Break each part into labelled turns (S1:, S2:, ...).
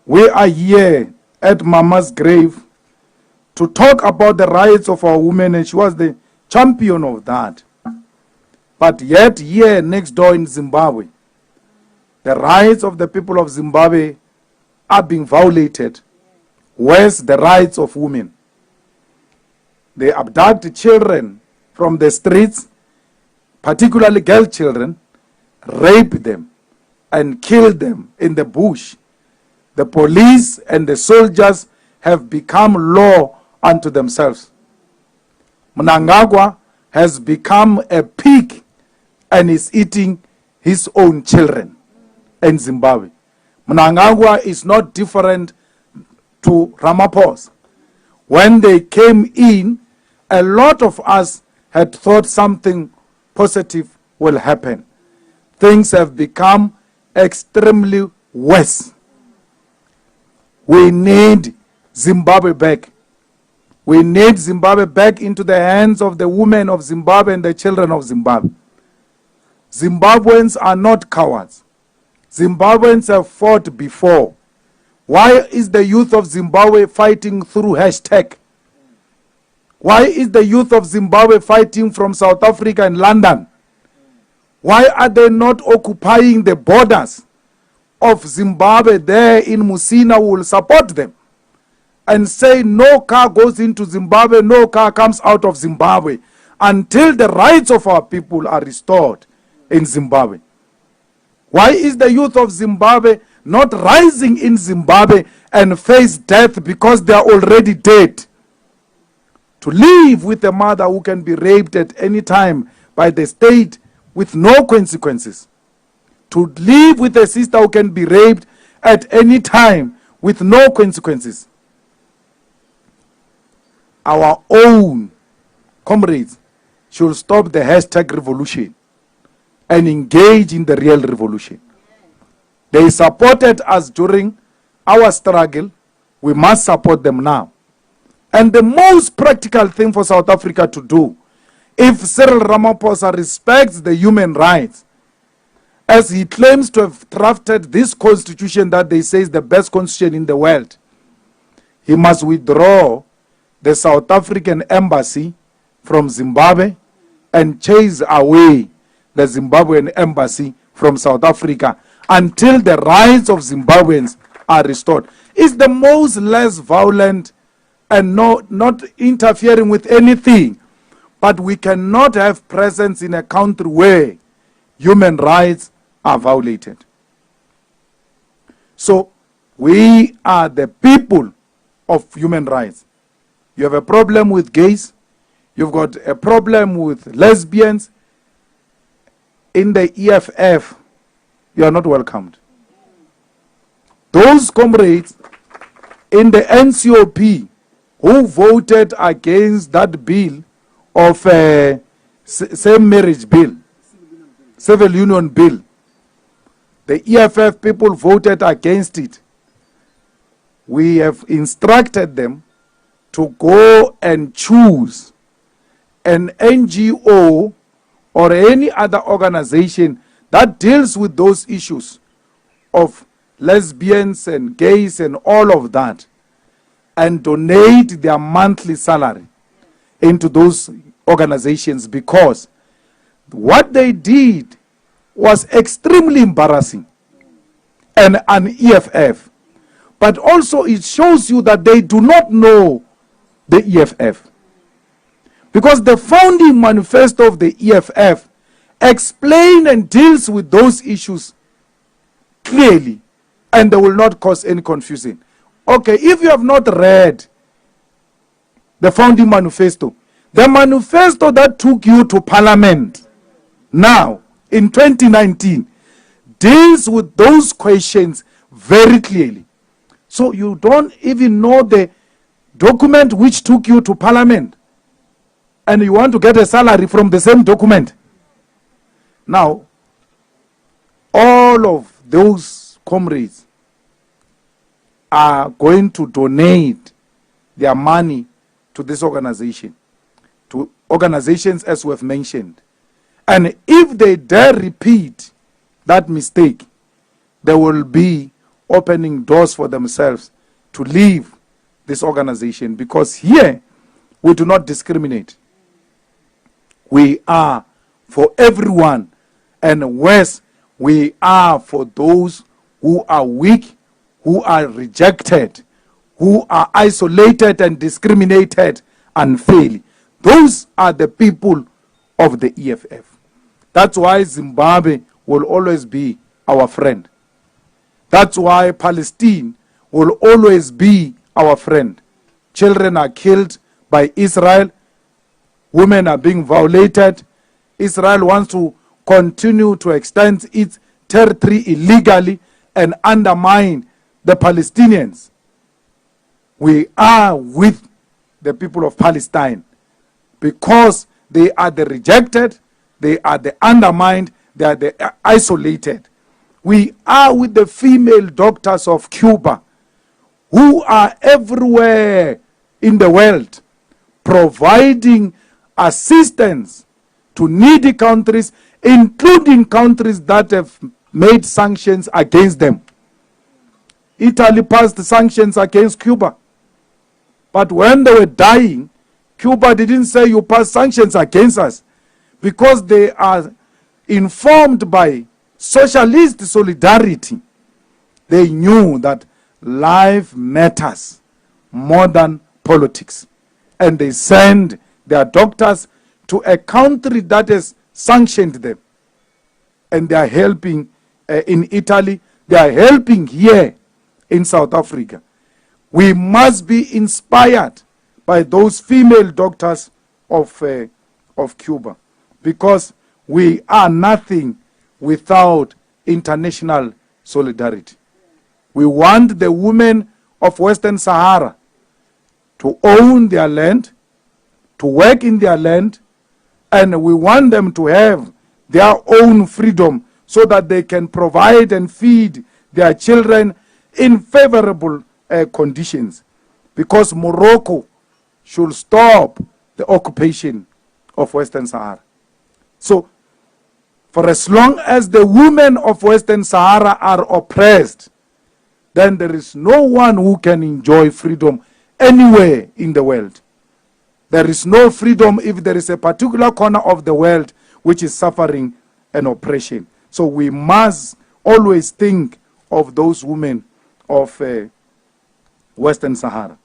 S1: We are here at Mama's grave to talk about the rights of our women, and she was the champion of that. But yet here next door in Zimbabwe, the rights of the people of Zimbabwe are being violated. Where's the rights of women? They abduct children from the streets, particularly girl children, rape them and kill them in the bush. The police and the soldiers have become law unto themselves. Mnangagwa has become a pig and is eating his own children in Zimbabwe. Mnangagwa is not different to Ramaphosa. When they came in, a lot of us had thought something positive will happen. Things have become extremely worse. We need Zimbabwe back. We need Zimbabwe back into the hands of the women of Zimbabwe and the children of Zimbabwe. Zimbabweans are not cowards. Zimbabweans have fought before. Why is the youth of Zimbabwe fighting through hashtag? Why is the youth of Zimbabwe fighting from South Africa and London? Why are they not occupying the borders of Zimbabwe there in Musina? Who will support them and say no car goes into Zimbabwe, no car comes out of Zimbabwe until the rights of our people are restored in Zimbabwe? Why is the youth of Zimbabwe not rising in Zimbabwe and face death because they are already dead? To live with a mother who can be raped at any time by the state with no consequences. To live with a sister who can be raped at any time with no consequences. Our own comrades should stop the hashtag revolution and engage in the real revolution. They supported us during our struggle. We must support them now. And the most practical thing for South Africa to do, if Cyril Ramaphosa respects the human rights, as he claims to have drafted this constitution that they say is the best constitution in the world, he must withdraw the South African embassy from Zimbabwe and chase away the Zimbabwean embassy from South Africa until the rights of Zimbabweans are restored. It's the most less violent and not interfering with anything. But we cannot have presence in a country where human rights are violated. So we are the people of human rights. You have a problem with gays. You've got a problem with lesbians. In the EFF, you are not welcomed. Those comrades in the NCOP who voted against that bill of same marriage bill, civil union bill, the EFF people voted against it. We have instructed them to go and choose an NGO or any other organization that deals with those issues of lesbians and gays and all of that, and donate their monthly salary into those organizations, because what they did was extremely embarrassing and an EFF. But also it shows you that they do not know the EFF. Because the founding manifesto of the EFF explains and deals with those issues clearly, and they will not cause any confusion. Okay, if you have not read the founding manifesto, the manifesto that took you to parliament now in 2019 deals with those questions very clearly. So you don't even know the document which took you to parliament, and you want to get a salary from the same document. Now, all of those comrades are going to donate their money to this organization, to organizations as we have mentioned. And if they dare repeat that mistake, there will be opening doors for themselves to leave this organization, because here we do not discriminate. We are for everyone, and worse, we are for those who are weak, who are rejected, who are isolated and discriminated unfairly. Those are the people of the EFF. That's why Zimbabwe will always be our friend. That's why Palestine will always be our friend. Children are killed by Israel. Women are being violated. Israel wants to continue to extend its territory illegally and undermine the Palestinians. We are with the people of Palestine because they are the rejected, they are the undermined, they are the isolated. We are with the female doctors of Cuba who are everywhere in the world providing assistance to needy countries, including countries that have made sanctions against them. Italy passed sanctions against Cuba. But when they were dying, Cuba didn't say you pass sanctions against us, because they are informed by socialist solidarity. They knew that life matters more than politics. And they send their doctors to a country that has sanctioned them. And they are helping in Italy. They are helping here in South Africa. We must be inspired by those female doctors of Cuba, because we are nothing without international solidarity. We want the women of Western Sahara to own their land, to work in their land, and we want them to have their own freedom so that they can provide and feed their children in favorable conditions, because Morocco should stop the occupation of Western Sahara. So, for as long as the women of Western Sahara are oppressed, then there is no one who can enjoy freedom anywhere in the world. There is no freedom if there is a particular corner of the world which is suffering an oppression. So we must always think of those women of Western Sahara.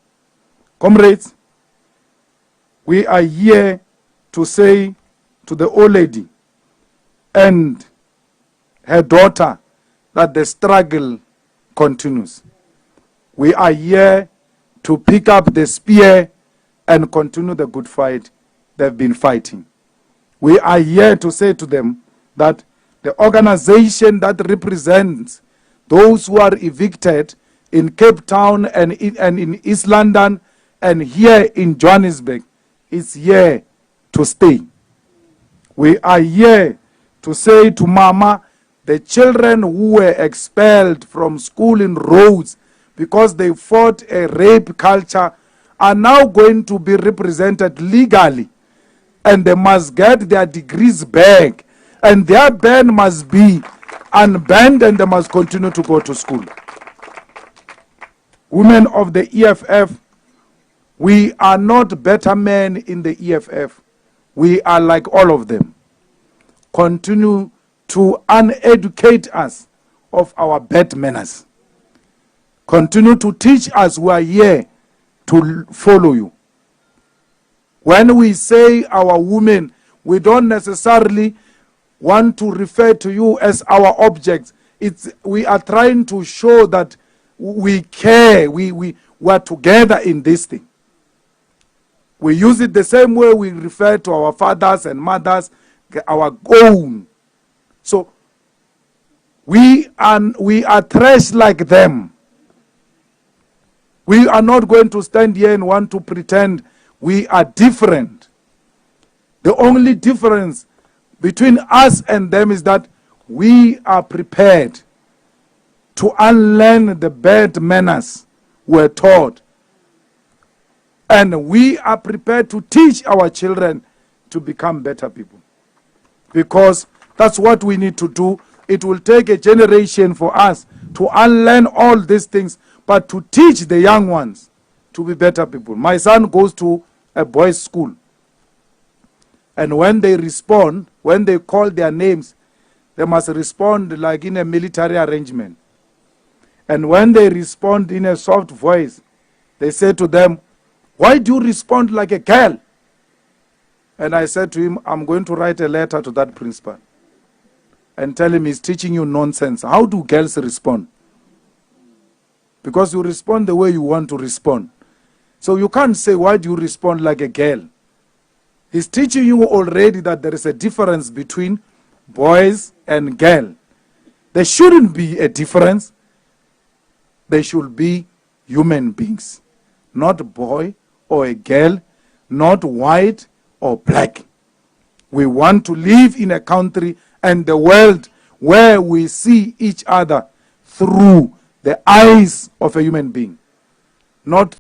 S1: Comrades, we are here to say to the old lady and her daughter that the struggle continues. We are here to pick up the spear and continue the good fight they've been fighting. We are here to say to them that the organization that represents those who are evicted in Cape Town and in East London and here in Johannesburg is here to stay. We are here to say to Mama, the children who were expelled from school in Rhodes because they fought a rape culture are now going to be represented legally, and they must get their degrees back, and their ban must be unbanned, and they must continue to go to school. Women of the EFF, we are not better men in the EFF. We are like all of them. Continue to uneducate us of our bad manners. Continue to teach us who are here to follow you. When we say our women, we don't necessarily want to refer to you as our objects. We are trying to show that we care, we are together in this thing. We use it the same way we refer to our fathers and mothers, our own. So we are trash like them. We are not going to stand here and want to pretend we are different. The only difference between us and them is that we are prepared to unlearn the bad manners we're taught. And we are prepared to teach our children to become better people. Because that's what we need to do. It will take a generation for us to unlearn all these things, but to teach the young ones to be better people. My son goes to a boys' school. And when they respond, when they call their names, they must respond like in a military arrangement. And when they respond in a soft voice, they say to them, "Why do you respond like a girl?" And I said to him, "I'm going to write a letter to that principal and tell him he's teaching you nonsense. How do girls respond? Because you respond the way you want to respond. So you can't say, why do you respond like a girl?" He's teaching you already that there is a difference between boys and girl. There shouldn't be a difference. They should be human beings, not a boy or a girl, not white or black. We want to live in a country and the world where we see each other through the eyes of a human being, not